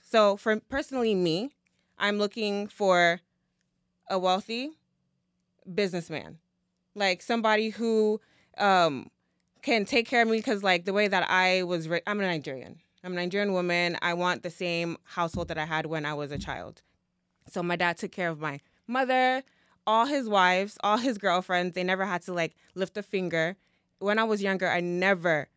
So for personally me, I'm looking for a wealthy businessman, like somebody who can take care of me, because like the way that I was I'm a Nigerian woman. I want the same household that I had when I was a child. So my dad took care of my mother, all his wives, all his girlfriends. They never had to like lift a finger. When I was younger, I never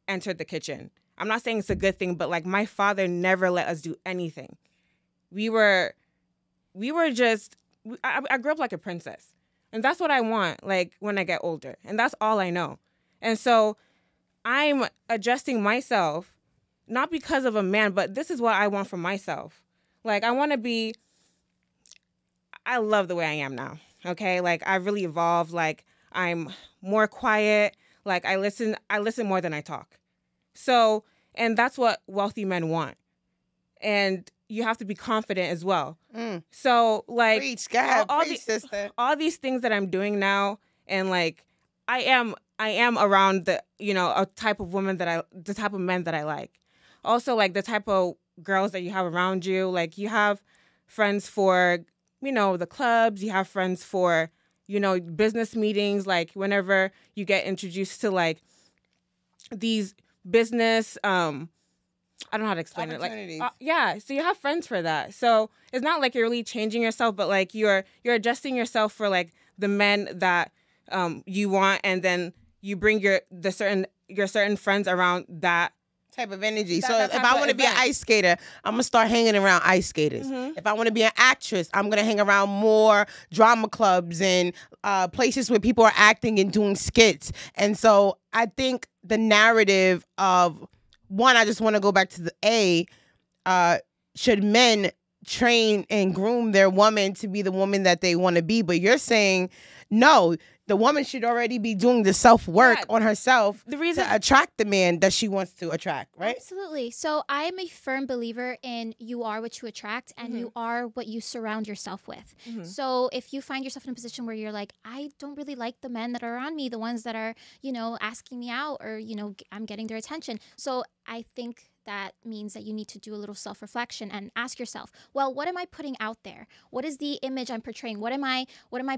entered the kitchen. I'm not saying it's a good thing, but like my father never let us do anything. We were just, I grew up like a princess. And that's what I want, like, when I get older. And that's all I know. And so I'm adjusting myself, not because of a man, but this is what I want for myself. Like, I love the way I am now, okay? Like, I've really evolved. Like, I'm more quiet. Like, I listen more than I talk. So, and that's what wealthy men want. And you have to be confident as well. So, like, preach, God, preach, sister. All these things that I'm doing now, and like, I am around the, a type of woman the type of men that I like. Also, like, the type of girls that you have around you. Like, you have friends for, the clubs. You have friends for, business meetings. Like, whenever you get introduced to like these business, I don't know how to explain it. Like, so you have friends for that. So it's not like you're really changing yourself, but like you're adjusting yourself for like the men that you want, and then you bring your certain friends around that type of energy. So if I want to be an ice skater, I'm gonna start hanging around ice skaters. If I want to be an actress, I'm gonna hang around more drama clubs and places where people are acting and doing skits. And so I think the narrative of one, I just want to go back to the should men train and groom their woman to be the woman that they want to be? But you're saying, no, the woman should already be doing the self-work on herself to attract the man that she wants to attract, right? Absolutely. So I am a firm believer in you are what you attract, and you are what you surround yourself with. So if you find yourself in a position where you're like, I don't really like the men that are around me, the ones that are, asking me out, or, I'm getting their attention. So I think that means that you need to do a little self-reflection and ask yourself, well, what am I putting out there? What is the image I'm portraying? What am I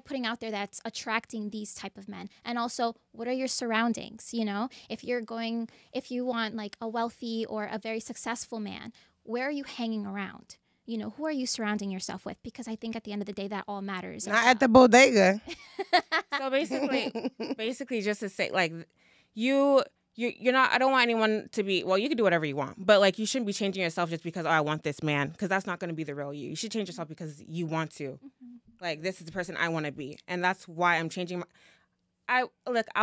putting out there that's attracting these type of men? And also, what are your surroundings? If you want like a wealthy or a very successful man, where are you hanging around? Who are you surrounding yourself with? Because I think at the end of the day, that all matters. Not at the bodega. So basically just to say, like, you're not, I don't want anyone to be, well, you can do whatever you want, but like, you shouldn't be changing yourself just because, I want this man, because that's not going to be the real you. You should change yourself because you want to. Like, this is the person I want to be. And that's why I'm changing I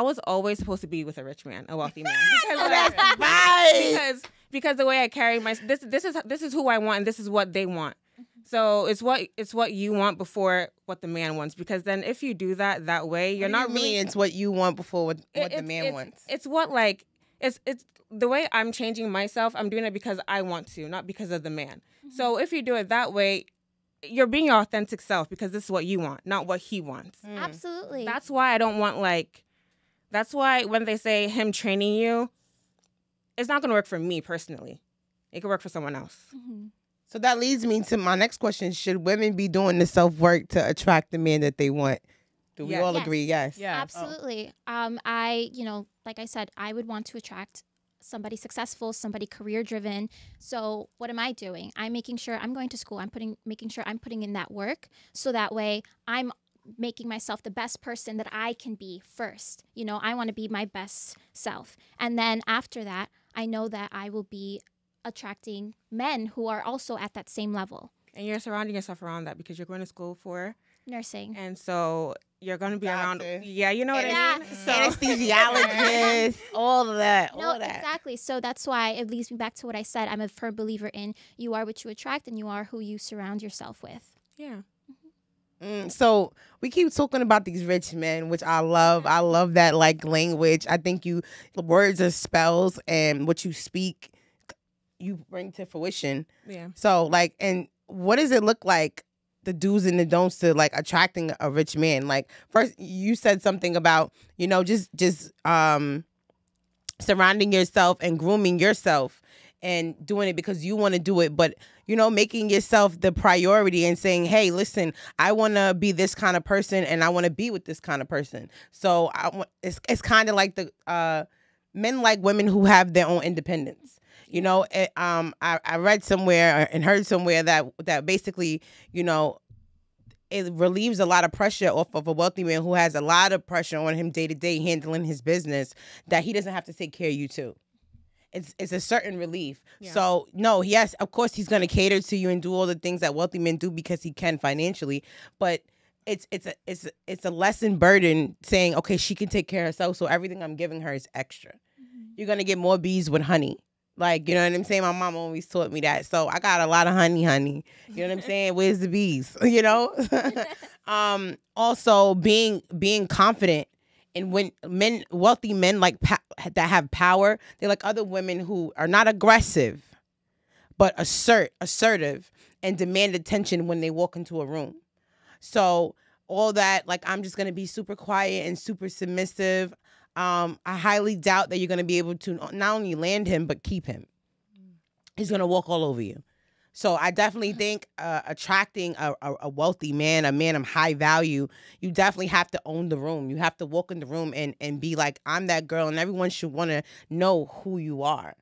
was always supposed to be with a rich man, a wealthy man. Because the way I carry this is who I want, and this is what they want. So it's what you want before what the man wants. Because then if you do that way, you're not really. It's what you want before what the man wants. It's what, like, it's the way I'm changing myself. I'm doing it because I want to, not because of the man. So if you do it that way, you're being your authentic self, because this is what you want, not what he wants. Absolutely. That's why I don't want, like. That's why when they say him training you, it's not going to work for me personally. It could work for someone else. So that leads me to my next question. Should women be doing the self-work to attract the man that they want? Do we all agree? Yes. Yeah. Absolutely. Like I said, I would want to attract somebody successful, somebody career-driven. So what am I doing? I'm making sure I'm going to school. Making sure I'm putting in that work, so that way I'm making myself the best person that I can be first. I want to be my best self. And then after that, I know that I will be attracting men who are also at that same level. And you're surrounding yourself around that, because you're going to school for nursing. And so you're going to be around. Yeah, you know what I mean? So, anesthesiologist, all of that. Exactly. So that's why it leads me back to what I said. I'm a firm believer in you are what you attract, and you are who you surround yourself with. Yeah. So we keep talking about these rich men, which I love. I love that, like, language. I think the words are spells, and what you speak, you bring to fruition. Yeah. So, like, and what does it look like, the do's and the don'ts to, like, attracting a rich man? Like, first, you said something about, just surrounding yourself and grooming yourself. and doing it because you want to do it, but making yourself the priority and saying, hey, listen, I want to be this kind of person and I want to be with this kind of person. So it's kind of like the men like women who have their own independence. I read somewhere and heard somewhere that basically, it relieves a lot of pressure off of a wealthy man who has a lot of pressure on him day to day handling his business, that he doesn't have to take care of you too. It's a certain relief. Yeah. So no, yes, of course he's going to cater to you and do all the things that wealthy men do because he can financially, but it's a lesson burden saying, okay, she can take care of herself, so everything I'm giving her is extra. Mm-hmm. You're going to get more bees with honey. Like, you know what I'm saying? My mom always taught me that. So I got a lot of honey. You know what I'm saying? Where's the bees? Also being confident. And when wealthy men that have power, they like other women who are not aggressive, but assertive and demand attention when they walk into a room. So all that, like, I'm just going to be super quiet and super submissive. I highly doubt that you're going to be able to not only land him, but keep him. He's going to walk all over you. So I definitely think attracting a wealthy man, a man of high value, you definitely have to own the room. You have to walk in the room and be like, I'm that girl, and everyone should want to know who you are.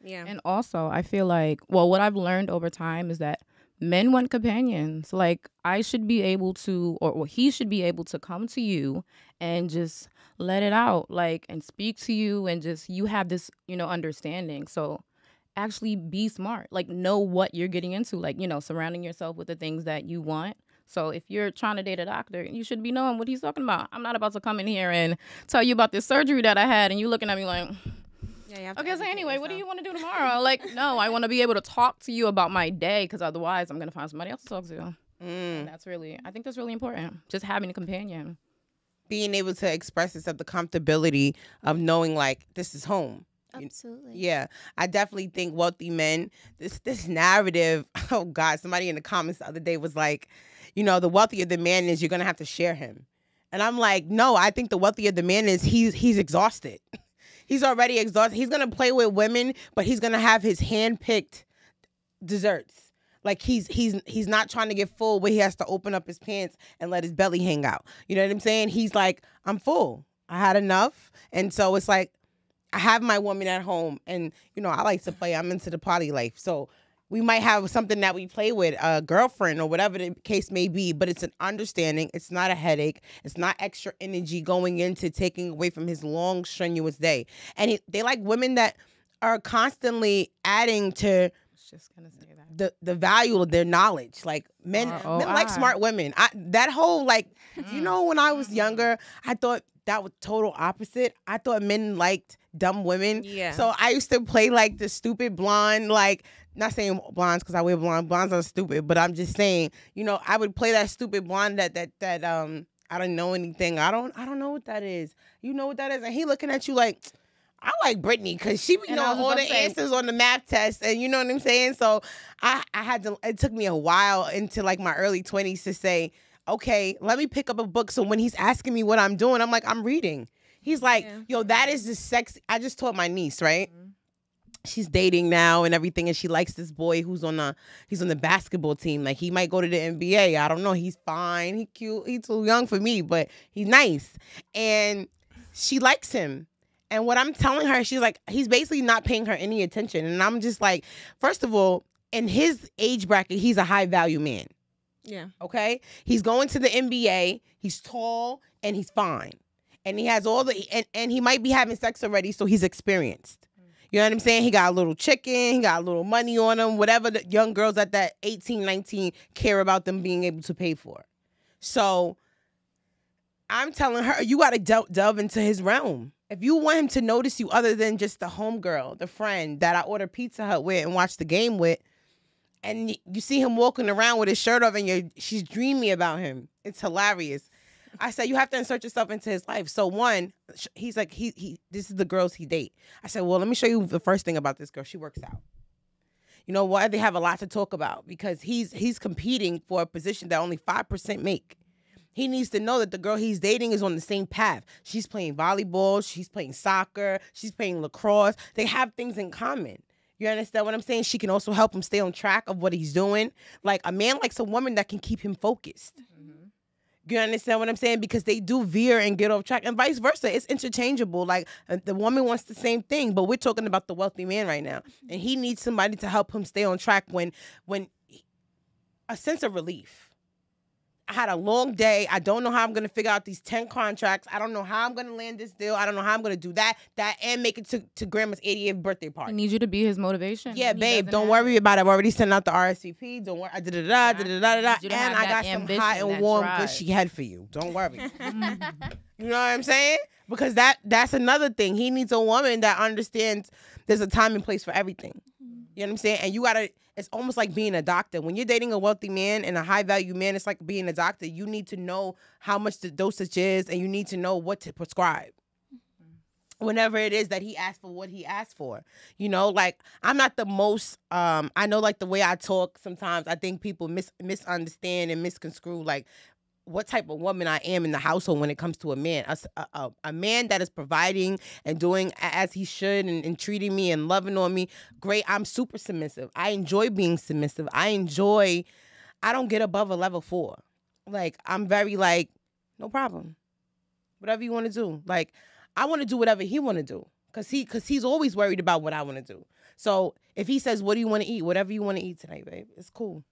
Yeah. And also, I feel like, what I've learned over time is that men want companions. Like, I should be able to, or he should be able to come to you and just let it out, like, and speak to you, and just, you have this, understanding. So actually be smart, like, know what you're getting into, like, surrounding yourself with the things that you want. So if you're trying to date a doctor, you should be knowing what he's talking about. I'm not about to come in here and tell you about this surgery that I had, and you looking at me like, okay, so anyway, what do you want to do tomorrow? Like, no, I want to be able to talk to you about my day, because otherwise I'm going to find somebody else to talk to. And I think that's really important. Just having a companion. Being able to express yourself, the comfortability of knowing, like, this is home. Absolutely. Yeah, I definitely think wealthy men, this narrative, oh God, somebody in the comments the other day was like, the wealthier the man is, you're going to have to share him. And I'm like, no, I think the wealthier the man is, he's exhausted. He's already exhausted. He's going to play with women, but he's going to have his hand-picked desserts. Like, he's not trying to get full where he has to open up his pants and let his belly hang out. You know what I'm saying? He's like, I'm full. I had enough. And so it's like, I have my woman at home, and, I like to play. I'm into the party life. So we might have something that we play with, a girlfriend or whatever the case may be, but it's an understanding. It's not a headache. It's not extra energy going into taking away from his long, strenuous day. And they like women that are constantly adding to the value of their knowledge. Like, men like smart women. That whole, like, when I was younger, I thought that was total opposite. I thought men liked dumb women. Yeah. So I used to play like the stupid blonde, like, not saying blondes because I wear blonde. Blondes are stupid, but I'm just saying, I would play that stupid blonde that I don't know anything. I don't know what that is. You know what that is? And he looking at you like, I like Brittany because she be knowing all the answers on the math test, and you know what I'm saying? So I had to, it took me a while into like my early 20s to say, okay, let me pick up a book. So when he's asking me what I'm doing, I'm like, I'm reading. He's like, yo, that is the sexy. I just taught my niece, right? Mm-hmm. She's dating now and everything, and she likes this boy he's on the basketball team. Like, he might go to the NBA. I don't know. He's fine. He cute. He's too young for me, but he's nice. And she likes him. And what I'm telling her, she's like, he's basically not paying her any attention. And I'm just like, first of all, in his age bracket, he's a high value man. Yeah. Okay? He's going to the NBA. He's tall and he's fine. And he has all and he might be having sex already, so he's experienced. You know what I'm saying? He got a little chicken. He got a little money on him. Whatever the young girls at that 18, 19 care about them being able to pay for. So I'm telling her, you got to delve into his realm. If you want him to notice you other than just the homegirl, the friend that I order Pizza Hut with and watch the game with, and you see him walking around with his shirt off and she's dreamy about him. It's hilarious. I said, you have to insert yourself into his life. So one, he's like, this is the girls he date. I said, well, let me show you the first thing about this girl. She works out. You know what? They have a lot to talk about because he's competing for a position that only 5% make. He needs to know that the girl he's dating is on the same path. She's playing volleyball. She's playing soccer. She's playing lacrosse. They have things in common. You understand what I'm saying? She can also help him stay on track of what he's doing. Like, a man likes a woman that can keep him focused. You understand what I'm saying? Because they do veer and get off track, and vice versa. It's interchangeable. Like, the woman wants the same thing, but we're talking about the wealthy man right now, and he needs somebody to help him stay on track when a sense of relief. I had a long day. I don't know how I'm going to figure out these 10 contracts. I don't know how I'm going to land this deal. I don't know how I'm going to do that, and make it to Grandma's 88th birthday party. I need you to be his motivation. Yeah, babe, don't worry about it. I've already sent out the RSVP. Don't worry. I did and I got some hot and warm gushy head for you. Don't worry. You know what I'm saying? Because that's another thing. He needs a woman that understands there's a time and place for everything. You know what I'm saying? And you got to, it's almost like being a doctor. When you're dating a wealthy man and a high value man, it's like being a doctor. You need to know how much the dosage is, and you need to know what to prescribe whenever it is that he asks for what he asks for. You know, like, I'm not the most, I know, like, the way I talk sometimes, I think people misunderstand and misconstrue, like, what type of woman I am in the household when it comes to a man. A man that is providing and doing as he should, and treating me and loving on me. Great. I'm super submissive. I enjoy being submissive. I don't get above a level 4. Like, I'm very like, no problem. Whatever you want to do. Like, I want to do whatever he want to do. Cause he's always worried about what I want to do. So if he says, what do you want to eat? Whatever you want to eat tonight, babe. It's cool.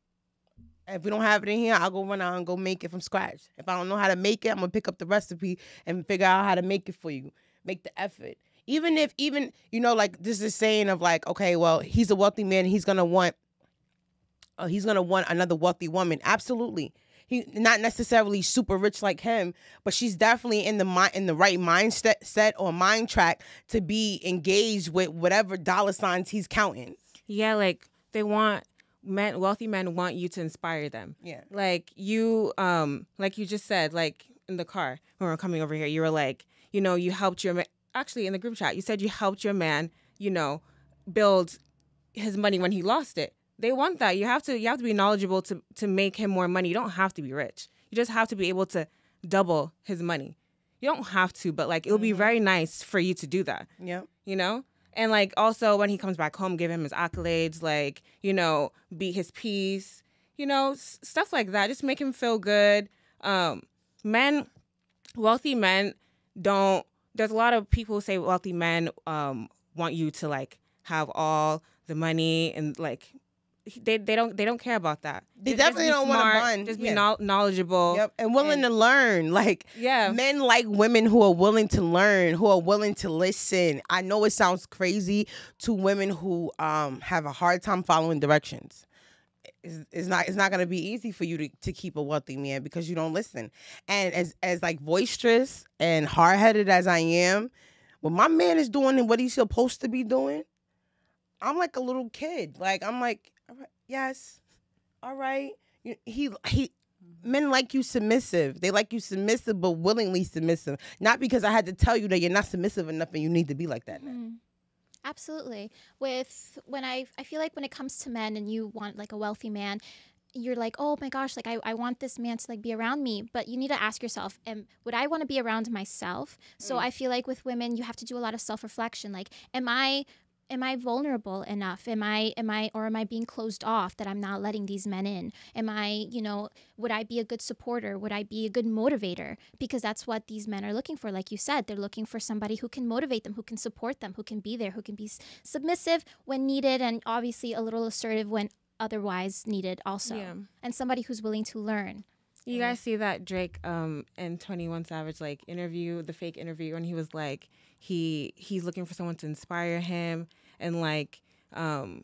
If we don't have it in here, I'll go run out and go make it from scratch. If I don't know how to make it, I'm going to pick up the recipe and figure out how to make it for you. Make the effort. Even, you know, like, this is saying of like, okay, well, he's a wealthy man. He's going to want another wealthy woman. Absolutely. He not necessarily super rich like him, but she's definitely in the right mindset or mind track to be engaged with whatever dollar signs he's counting. Yeah, like, wealthy men want you to inspire them. Yeah. Like you just said, like, in the car when we were coming over here, you were like, you know, you helped your man. Actually, in the group chat, you said you helped your man, you know, build his money when he lost it. They want that. You have to be knowledgeable to make him more money. You don't have to be rich. You just have to be able to double his money. You don't have to, but like, it would be very nice for you to do that. Yeah. You know? And, like, also when he comes back home, give him his accolades, like, you know, beat his piece, you know, stuff like that. Just make him feel good. Wealthy men don't, there's a lot of people who say wealthy men want you to, like, have all the money, and, like, they don't care about that. They definitely don't want to bond. Just be knowledgeable. Yep, and willing to learn. Like, men like women who are willing to learn, who are willing to listen. I know it sounds crazy to women who have a hard time following directions. It's not going to be easy for you to keep a wealthy man because you don't listen. And as like boisterous and hard-headed as I am, when my man is doing what he's supposed to be doing, I'm like a little kid. Like, I'm like, all right, yes, all right. Men like you submissive. They like you submissive, but willingly submissive. Not because I had to tell you that you're not submissive enough and you need to be like that now. Absolutely. I feel like when it comes to men and you want like a wealthy man, you're like, oh my gosh, like I want this man to like be around me. But you need to ask yourself, would I want to be around myself? So I feel like with women, you have to do a lot of self-reflection. Like, am I vulnerable enough? Am I being closed off that I'm not letting these men in? Would I be a good supporter? Would I be a good motivator? Because that's what these men are looking for. Like you said, they're looking for somebody who can motivate them, who can support them, who can be there, who can be submissive when needed, and obviously a little assertive when otherwise needed also. Yeah. And somebody who's willing to learn. You guys see that Drake and 21 Savage like interview, the fake interview, and he was like, he's looking for someone to inspire him, and like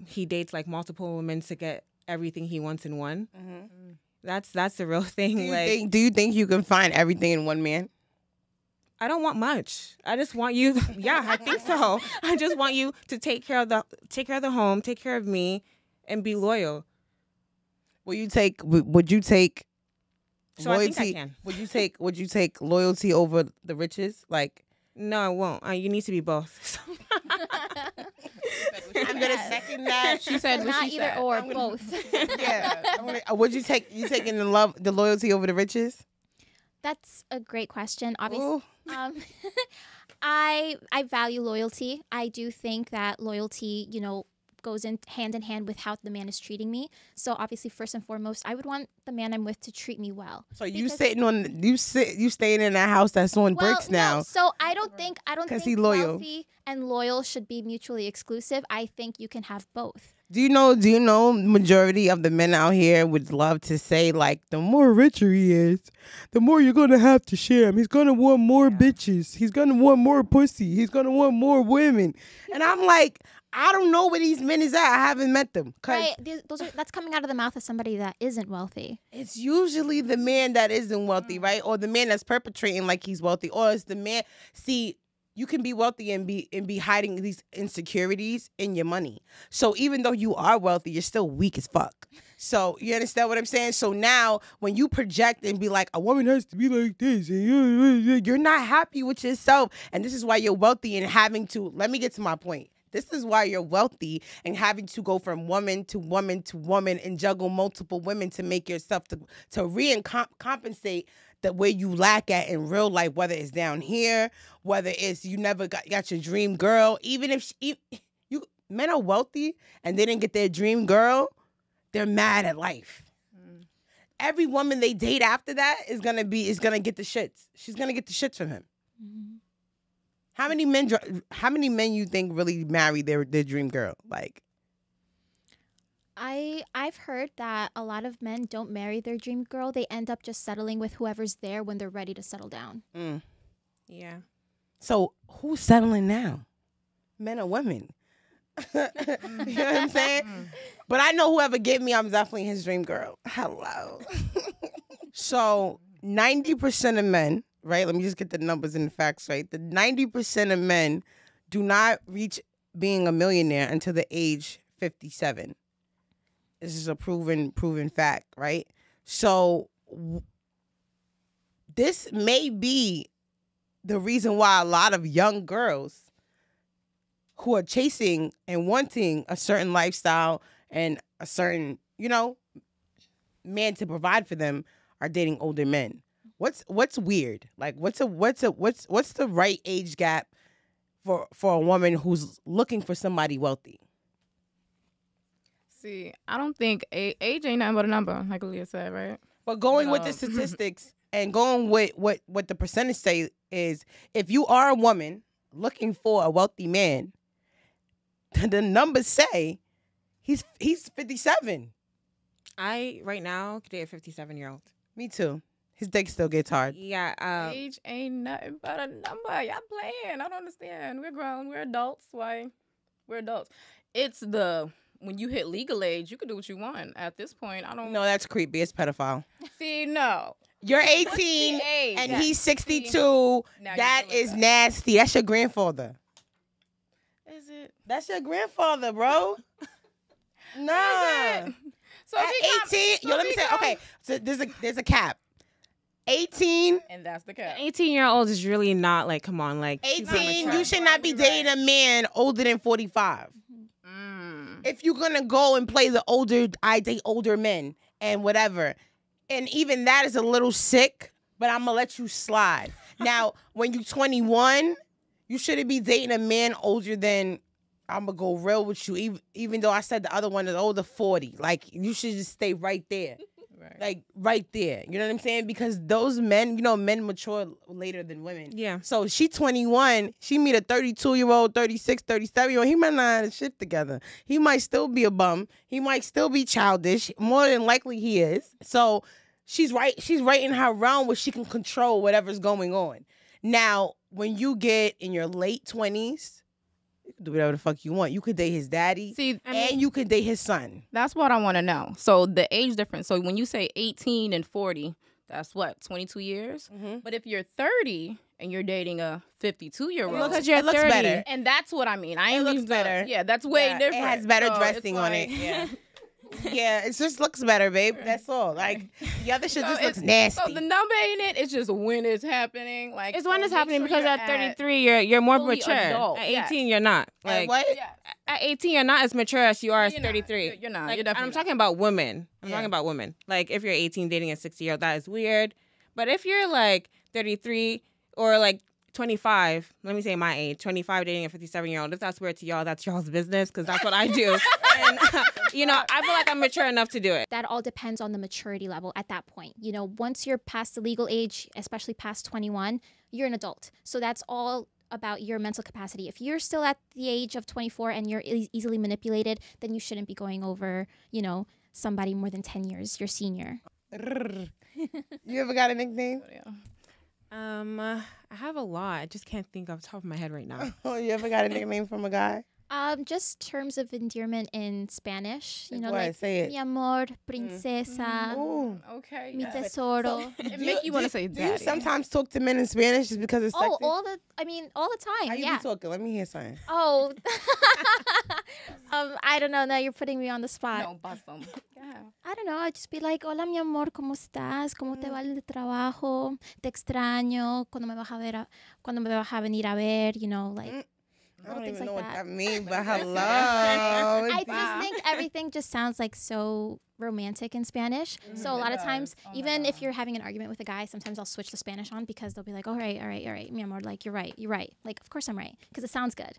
he dates like multiple women to get everything he wants in one. Mm-hmm. That's the real thing. Do you think you can find everything in one man? I don't want much. I just want you. Yeah, I think so. I just want you to take care of the home, take care of me, and be loyal. Would you take so loyalty? I think I can. Would you take loyalty over the riches? Like, no, I won't. You need to be both. I'm gonna second that. She said not either said. Or both. Yeah. Would you taking the loyalty over the riches? That's a great question. Obviously, I value loyalty. I do think that loyalty, goes in hand with how the man is treating me. So obviously, first and foremost, I would want the man I'm with to treat me well. So you staying in that house that's on bricks now. No, so I don't think he loyal. wealthy and loyal should be mutually exclusive. I think you can have both. Do you know majority of the men out here would love to say, like, the more richer he is, the more you're going to have to share him. He's going to want more bitches. He's going to want more pussy. He's going to want more women. And I'm like, I don't know where these men is at. I haven't met them. Right. That's coming out of the mouth of somebody that isn't wealthy. It's usually the man that isn't wealthy, right? Or the man that's perpetrating like he's wealthy. Or it's the man, see, you can be wealthy and be hiding these insecurities in your money. So even though you are wealthy, you're still weak as fuck. So you understand what I'm saying? So now when you project and be like, a woman has to be like this, and you're not happy with yourself. And this is why you're wealthy and having to, let me get to my point. This is why you're wealthy and having to go from woman to woman to woman and juggle multiple women to make yourself to compensate the way you lack at in real life, whether it's down here, whether it's you never got your dream girl. Even if men are wealthy and they didn't get their dream girl, they're mad at life. Every woman they date after that is gonna get the shits. She's gonna get the shits from him. Mm-hmm. How many men you think really marry their dream girl? Like, I've heard that a lot of men don't marry their dream girl. They end up just settling with whoever's there when they're ready to settle down. Mm. Yeah. So who's settling now? Men or women? You know what I'm saying? But I know whoever get me, I'm definitely his dream girl. Hello. So 90% of men, right? Let me just get the numbers and the facts right. The 90% of men do not reach being a millionaire until the age 57. This is a proven fact, right? So this may be the reason why a lot of young girls who are chasing and wanting a certain lifestyle and a certain, man to provide for them are dating older men. What's weird? Like what's the right age gap for a woman who's looking for somebody wealthy? See, I don't think age ain't nothing but a number, like Aaliyah said, right? But going with the statistics and going with what the percentage say is, if you are a woman looking for a wealthy man, the numbers say he's 57. I right now could date a 57-year-old. Me too. His dick still gets hard. Yeah. Age ain't nothing but a number. Y'all playing. I don't understand. We're grown. We're adults. Why? We're adults. It's when you hit legal age, you can do what you want. At this point, I don't. No, that's creepy. It's pedophile. See, no. You're 18 and he's 62. That is nasty. That's your grandfather. Is it? That's your grandfather, bro. Nah. So at 18, let me say, okay. So there's a cap. 18, and that's the cap. 18-year-old is really not like, come on, like 18. You should not be dating a man older than 45. If you're gonna go and play the older, I date older men and whatever, and even that is a little sick. But I'm gonna let you slide. Now, when you're 21, you shouldn't be dating a man older than. I'm gonna go real with you, even though I said the other one is older, 40. Like, you should just stay right there. Right. Like, right there. You know what I'm saying? Because those men, men mature later than women. Yeah. So she 21. She meet a 32-year-old, 36, 37-year-old. He might not have his shit together. He might still be a bum. He might still be childish. More than likely he is. So she's right. She's right in her realm where she can control whatever's going on. Now, when you get in your late 20s, you can do whatever the fuck you want. You could date his daddy. See, and you could date his son. That's what I want to know. So the age difference. So when you say 18 and 40, that's what, 22 years? Mm-hmm. But if you're 30 and you're dating a 52-year-old, it looks better. And that's what I mean. It looks better. Yeah, that's way different. It has better dressing on it. Yeah. Yeah, it just looks better, babe. That's all. Like, the other shit just looks nasty. So the number ain't it. It's just when it's happening. Like, it's when it's happening because at 33 you're more mature. Adult. At 18 you're not. Like, what? At 18 you're not as mature as you are at 33. You're not. Like, You're definitely I'm talking about women. I'm talking about women. Like, if you're 18 dating a 60-year-old, that is weird. But if you're like 33 or like 25, let me say my age, 25 dating a 57-year-old. If that's weird to y'all, that's y'all's business because that's what I do. And, you know, I feel like I'm mature enough to do it. That all depends on the maturity level at that point. You know, once you're past the legal age, especially past 21, you're an adult. So that's all about your mental capacity. If you're still at the age of 24 and you're easily manipulated, then you shouldn't be going over, you know, somebody more than 10 years, your senior. You ever got a nickname? I have a lot. I just can't think off the top of my head right now. Oh, you ever got a nickname from a guy? Just terms of endearment in Spanish. You know, what? like Say it. Mi amor, princesa, Okay. mi tesoro. It make you want to say Do you daddy. sometimes talk to men in Spanish just because it's sexy? all the time. How you Yeah. be talking? Let me hear something. Oh, I don't know. Now you're putting me on the spot. No, bust them. Yeah. I don't know. I'd just be like, hola, mi amor, ¿cómo estás? ¿Cómo te va el trabajo? Te extraño. ¿Cuándo me vas a venir a ver? You know, like I don't things even know like what that. that means, but hello. I just think everything just sounds like so romantic in Spanish. So a lot of times, even if you're having an argument with a guy, sometimes I'll switch the Spanish on because they'll be like, all right, mi amor, like, you're right. Like, of course I'm right, because it sounds good.